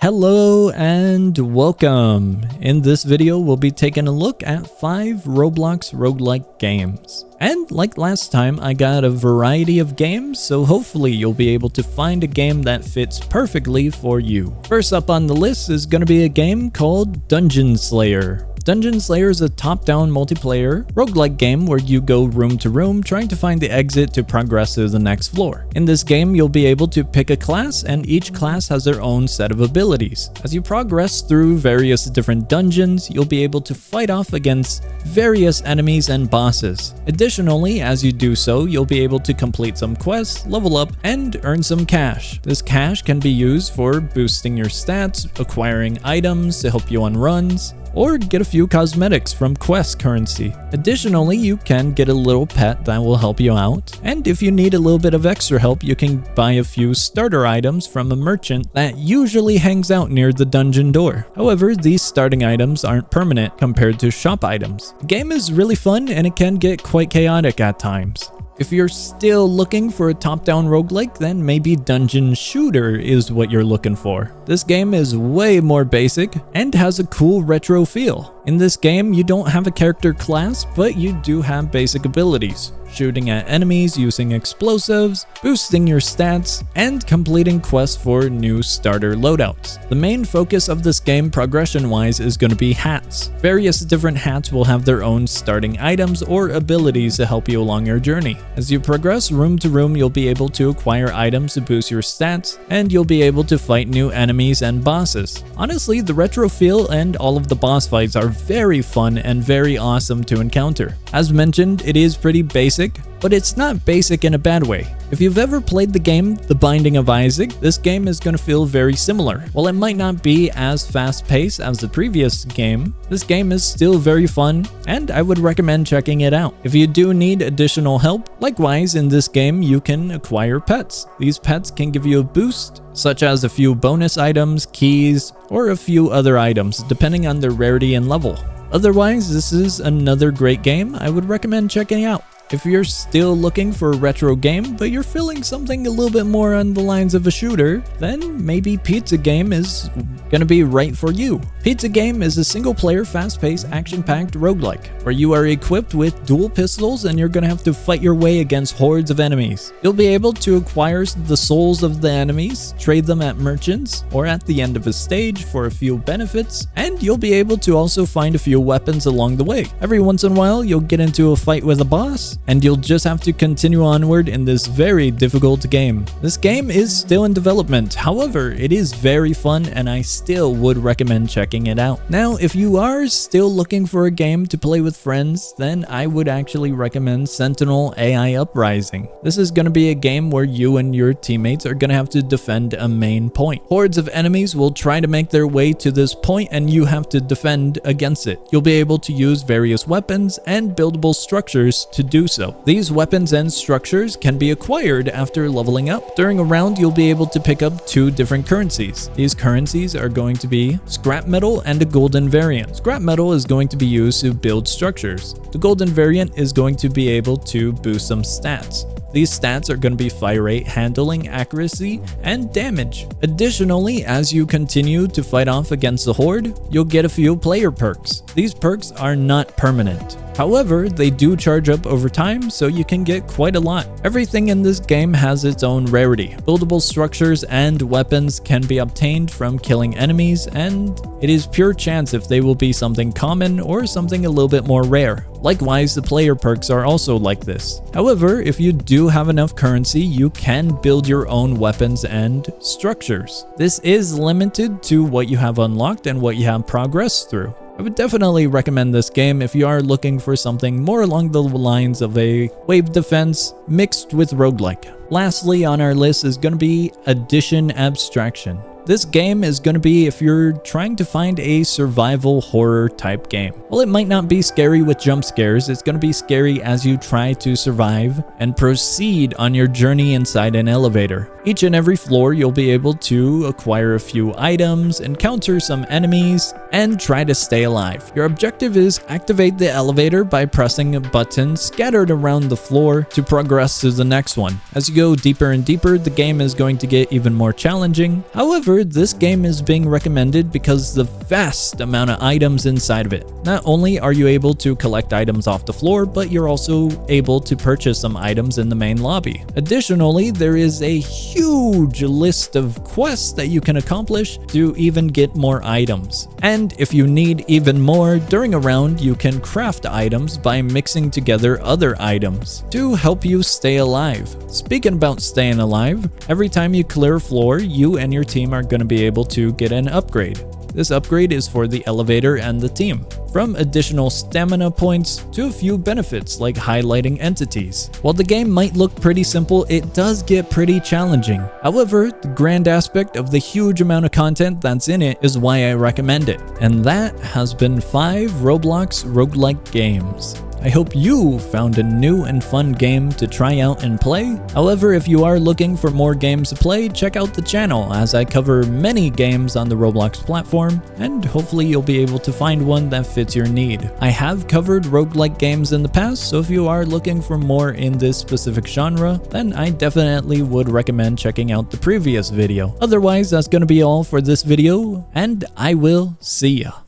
Hello and welcome. In this video, we'll be taking a look at 5 Roblox Roguelike games. And like last time, I got a variety of games, so hopefully you'll be able to find a game that fits perfectly for you. First up on the list is going to be a game called Dungeon Slayer. Dungeon Slayer is a top-down multiplayer roguelike game where you go room to room trying to find the exit to progress to the next floor. In this game, you'll be able to pick a class, and each class has their own set of abilities. As you progress through various different dungeons, you'll be able to fight off against various enemies and bosses. Additionally, as you do so, you'll be able to complete some quests, level up, and earn some cash. This cash can be used for boosting your stats, acquiring items to help you on runs, or get a few cosmetics from quest currency. Additionally, you can get a little pet that will help you out. And if you need a little bit of extra help, you can buy a few starter items from a merchant that usually hangs out near the dungeon door. However, these starting items aren't permanent compared to shop items. The game is really fun and it can get quite chaotic at times. If you're still looking for a top-down roguelike, then maybe Dungeon Shooter is what you're looking for. This game is way more basic and has a cool retro feel. In this game, you don't have a character class, but you do have basic abilities. Shooting at enemies using explosives, boosting your stats, and completing quests for new starter loadouts. The main focus of this game progression-wise is going to be hats. Various different hats will have their own starting items or abilities to help you along your journey. As you progress room to room, you'll be able to acquire items to boost your stats, and you'll be able to fight new enemies and bosses. Honestly, the retro feel and all of the boss fights are very fun and very awesome to encounter. As mentioned, it is pretty basic, but it's not basic in a bad way. If you've ever played the game The Binding of Isaac, this game is going to feel very similar. While it might not be as fast-paced as the previous game, this game is still very fun, and I would recommend checking it out. If you do need additional help, likewise in this game you can acquire pets. These pets can give you a boost, such as a few bonus items, keys, or a few other items, depending on their rarity and level. Otherwise, this is another great game I would recommend checking out. If you're still looking for a retro game, but you're feeling something a little bit more on the lines of a shooter, then maybe Pizza Game is gonna be right for you. Pizza Game is a single-player, fast-paced, action-packed roguelike, where you are equipped with dual pistols and you're gonna have to fight your way against hordes of enemies. You'll be able to acquire the souls of the enemies, trade them at merchants, or at the end of a stage for a few benefits, and you'll be able to also find a few weapons along the way. Every once in a while, you'll get into a fight with a boss, and you'll just have to continue onward in this very difficult game. This game is still in development, however, it is very fun and I still would recommend checking it out. Now, if you are still looking for a game to play with friends, then I would actually recommend Sentinel AI Uprising. This is going to be a game where you and your teammates are going to have to defend a main point. Hordes of enemies will try to make their way to this point and you have to defend against it. You'll be able to use various weapons and buildable structures to do so. These weapons and structures can be acquired after leveling up. During a round, you'll be able to pick up 2 different currencies. These currencies are going to be scrap metal and a golden variant. Scrap metal is going to be used to build structures. The golden variant is going to be able to boost some stats. These stats are going to be fire rate, handling, accuracy, and damage. Additionally, as you continue to fight off against the horde, you'll get a few player perks. These perks are not permanent. However, they do charge up over time, so you can get quite a lot. Everything in this game has its own rarity. Buildable structures and weapons can be obtained from killing enemies, and it is pure chance if they will be something common or something a little bit more rare. Likewise, the player perks are also like this. However, if you do have enough currency, you can build your own weapons and structures. This is limited to what you have unlocked and what you have progressed through. I would definitely recommend this game if you are looking for something more along the lines of a wave defense mixed with roguelike. Lastly on our list is going to be Addition Abstraction. This game is going to be if you're trying to find a survival horror type game. While it might not be scary with jump scares, it's going to be scary as you try to survive and proceed on your journey inside an elevator. Each and every floor you'll be able to acquire a few items, encounter some enemies, and try to stay alive. Your objective is activate the elevator by pressing a button scattered around the floor to progress to the next one. As you go deeper and deeper, the game is going to get even more challenging. However, However, this game is being recommended because the vast amount of items inside of it. Not only are you able to collect items off the floor, but you're also able to purchase some items in the main lobby. Additionally, there is a huge list of quests that you can accomplish to even get more items. And if you need even more, during a round you can craft items by mixing together other items to help you stay alive. Speaking about staying alive, every time you clear a floor, you and your team are going to be able to get an upgrade. This upgrade is for the elevator and the team, from additional stamina points to a few benefits like highlighting entities. While the game might look pretty simple, it does get pretty challenging. However, the grand aspect of the huge amount of content that's in it is why I recommend it. And that has been 5 Roblox roguelike games. I hope you found a new and fun game to try out and play. However, if you are looking for more games to play, check out the channel as I cover many games on the Roblox platform, and hopefully you'll be able to find one that fits your need. I have covered roguelike games in the past, so if you are looking for more in this specific genre, then I definitely would recommend checking out the previous video. Otherwise, that's gonna be all for this video, and I will see ya.